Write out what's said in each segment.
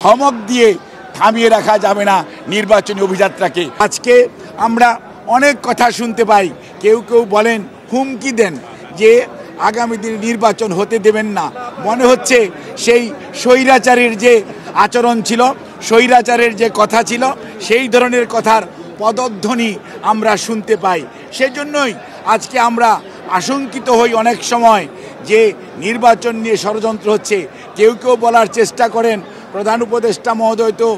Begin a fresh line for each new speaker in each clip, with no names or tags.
ধমক দিয়ে থামিয়ে রাখা যাবে না নির্বাচনী অভিযাত্রাকে। আজকে আমরা অনেক কথা শুনতে পাই, কেউ কেউ বলেন, হুমকি দেন যে আগামী দিনে নির্বাচন হতে দেবেন না। মনে হচ্ছে সেই স্বৈরাচারের যে আচরণ ছিল, স্বৈরাচারের যে কথা ছিল, সেই ধরনের কথার পদধ্বনি আমরা শুনতে পাই। সেজন্যই আজকে আমরা আশঙ্কিত হই অনেক সময় যে নির্বাচন নিয়ে ষড়যন্ত্র হচ্ছে। কেউ কেউ বলার চেষ্টা করেন, প্রধান উপদেষ্টা মহোদয় তো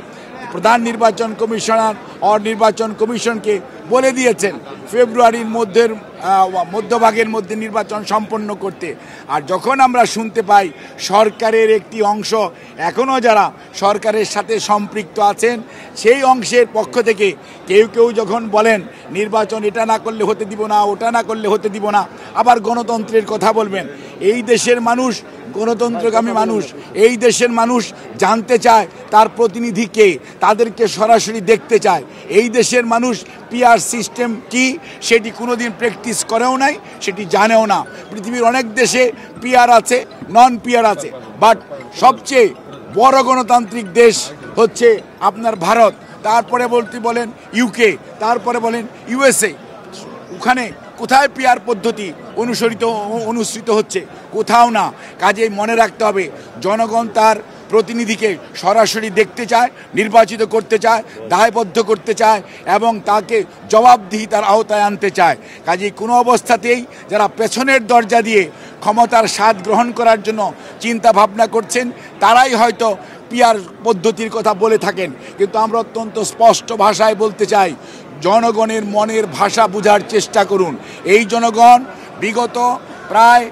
প্রধান নির্বাচন কমিশনার ও নির্বাচন কমিশনকে বলে দিয়েছেন ফেব্রুয়ারির মধ্যভাগের মধ্যে নির্বাচন সম্পন্ন করতে। আর যখন আমরা শুনতে পাই সরকারের একটি অংশ এখনও যারা সরকারের সাথে সম্পৃক্ত আছেন, সেই অংশের পক্ষ থেকে কেউ কেউ যখন বলেন নির্বাচন এটা না করলে হতে দিব না, ওটা না করলে হতে দিব না, আবার গণতন্ত্রের কথা বলবেন। এই দেশের মানুষ গণতন্ত্রগামী মানুষ, এই দেশের মানুষ জানতে চায় তার প্রতিনিধি কে, তাদেরকে সরাসরি দেখতে চায়। এই দেশের মানুষ পিআর সিস্টেম কি সেটি কোনোদিন প্র্যাকটিস করেও নাই, সেটি জানেও না। পৃথিবীর অনেক দেশে পিআর আছে, নন পিআর আছে, বাট সবচেয়ে বড় গণতান্ত্রিক দেশ হচ্ছে আপনার ভারত, তারপরে বলেন ইউকে, তারপরে বলেন ইউএসএ। ওখানে কোথায় পিআর পদ্ধতি অনুসৃত হচ্ছে? কোথাও না। কাজেই মনে রাখতে হবে, জনগণ তার প্রতিনিধিকে সরাসরি দেখতে চায়, নির্বাচিত করতে চায়, দায়বদ্ধ করতে চায় এবং তাকে জবাবদিহিতার আওতায় আনতে চায়। কাজেই কোনো অবস্থাতেই যারা পেছনের দরজা দিয়ে ক্ষমতার স্বাদ গ্রহণ করার জন্য চিন্তা ভাবনা করছেন, তারাই হয়তো পিআর পদ্ধতির কথা বলে থাকেন। কিন্তু আমরা অত্যন্ত স্পষ্ট ভাষায় বলতে চাই, জনগণের মনের ভাষা বোঝার চেষ্টা করুন। এই জনগণ বিগত প্রায়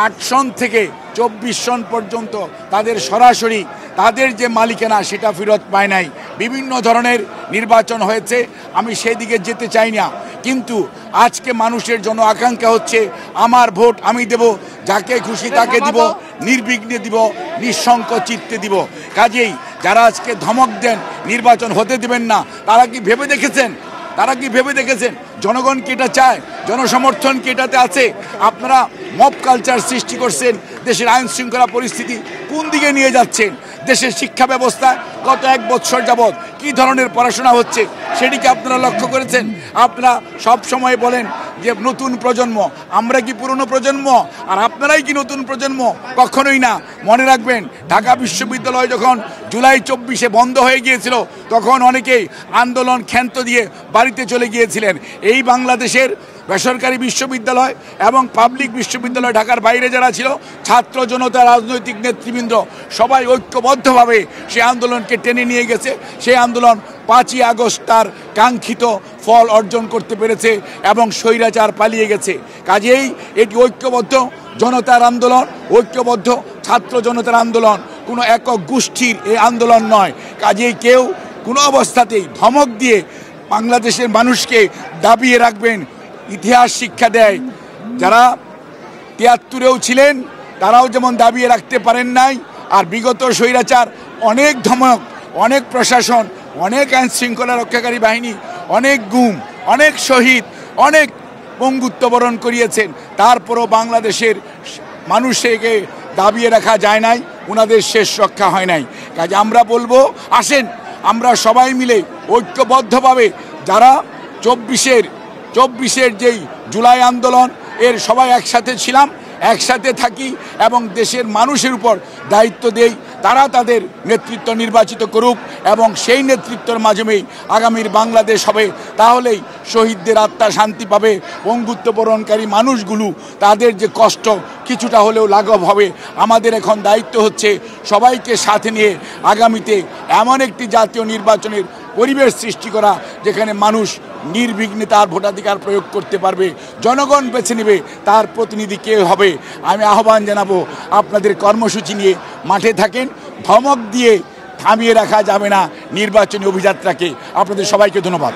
8 সন থেকে 24 সন পর্যন্ত তাদের সরাসরি তাদের যে মালিকানা সেটা ফেরত পায় নাই। বিভিন্ন ধরনের নির্বাচন হয়েছে, আমি সেদিকে যেতে চাই না, কিন্তু আজকে মানুষের জন্য আকাঙ্ক্ষা হচ্ছে আমার ভোট আমি দেব, যাকে খুশি তাকে দিব, নির্বিঘ্নে দিব, নিঃশঙ্ক চিত্তে দিব। কাজেই যারা আজকে ধমক দেন নির্বাচন হতে দেবেন না, তারা কি ভেবে দেখেছেন জনগণ কি এটা চায়? জনসমর্থন কি এটাতে আছে? আপনারা মব কালচার সৃষ্টি করছেন, দেশের আইন শৃঙ্খলা পরিস্থিতি কোন দিকে নিয়ে যাচ্ছেন? দেশের শিক্ষা ব্যবস্থা গত 1 বছর যাবৎ কী ধরনের পড়াশোনা হচ্ছে সেটিকে আপনারা লক্ষ্য করেছেন? আপনারা সব সময় বলেন যে নতুন প্রজন্ম, আমরা কি পুরনো প্রজন্ম আর আপনারাই কি নতুন প্রজন্ম? কখনোই না। মনে রাখবেন, ঢাকা বিশ্ববিদ্যালয় যখন জুলাই 24-এ বন্ধ হয়ে গিয়েছিল, তখন অনেকেই আন্দোলন ক্ষান্ত দিয়ে বাড়িতে চলে গিয়েছিলেন। এই বাংলাদেশের বেসরকারি বিশ্ববিদ্যালয় এবং পাবলিক বিশ্ববিদ্যালয়, ঢাকার বাইরে যারা ছিল, ছাত্র জনতা, রাজনৈতিক নেতৃবৃন্দ সবাই ঐক্যবদ্ধভাবে সেই আন্দোলনকে টেনে নিয়ে গেছে। সেই আন্দোলন 5ই আগস্ট তার কাঙ্ক্ষিত ফল অর্জন করতে পেরেছে এবং স্বৈরাচার পালিয়ে গেছে। কাজেই এটি ঐক্যবদ্ধ জনতার আন্দোলন, ঐক্যবদ্ধ ছাত্র জনতার আন্দোলন, কোনো একক গোষ্ঠীর এই আন্দোলন নয়। কাজেই কেউ কোনো অবস্থাতেই ধমক দিয়ে বাংলাদেশের মানুষকে দাবিয়ে রাখবেন। ইতিহাস শিক্ষা দেয়, যারা 73-এও ছিলেন তারাও যেমন দাবিয়ে রাখতে পারেন নাই, আর বিগত স্বৈরাচার অনেক ধমক, অনেক প্রশাসন, অনেক আইন শৃঙ্খলা রক্ষাকারী বাহিনী, অনেক গুম, অনেক শহীদ, অনেক পঙ্গুত্ব বরণ করিয়েছেন, তারপরও বাংলাদেশের মানুষকে দাবিয়ে রাখা যায় নাই, ওনাদের শেষ রক্ষা হয় নাই। কাজে আমরা বলবো, আসেন আমরা সবাই মিলে ঐক্যবদ্ধভাবে যারা 24-এর যেই জুলাই আন্দোলন এর সবাই একসাথে ছিলাম, একসাথে থাকি এবং দেশের মানুষের উপর দায়িত্ব দেই, তারা তাদের নেতৃত্ব নির্বাচিত করুক এবং সেই নেতৃত্বের মাধ্যমেই আগামীর বাংলাদেশ হবে। তাহলেই শহীদদের আত্মা শান্তি পাবে, পঙ্গুত্ব বরণকারী মানুষগুলো তাদের যে কষ্ট কিছুটা হলেও লাঘব হবে। আমাদের এখন দায়িত্ব হচ্ছে সবাইকে সাথে নিয়ে আগামীতে এমন একটি জাতীয় নির্বাচনের পরিবেশ সৃষ্টি করা যেখানে মানুষ নির্বিঘ্নে তার ভোটাধিকার প্রয়োগ করতে পারবে, জনগণ বেছে নেবে তার প্রতিনিধি কে হবে। আমি আহ্বান জানাবো, আপনাদের কর্মসূচি নিয়ে মাঠে থাকেন, ধমক দিয়ে থামিয়ে রাখা যাবে না নির্বাচনী অভিযাত্রাকে। আপনাদের সবাইকে ধন্যবাদ।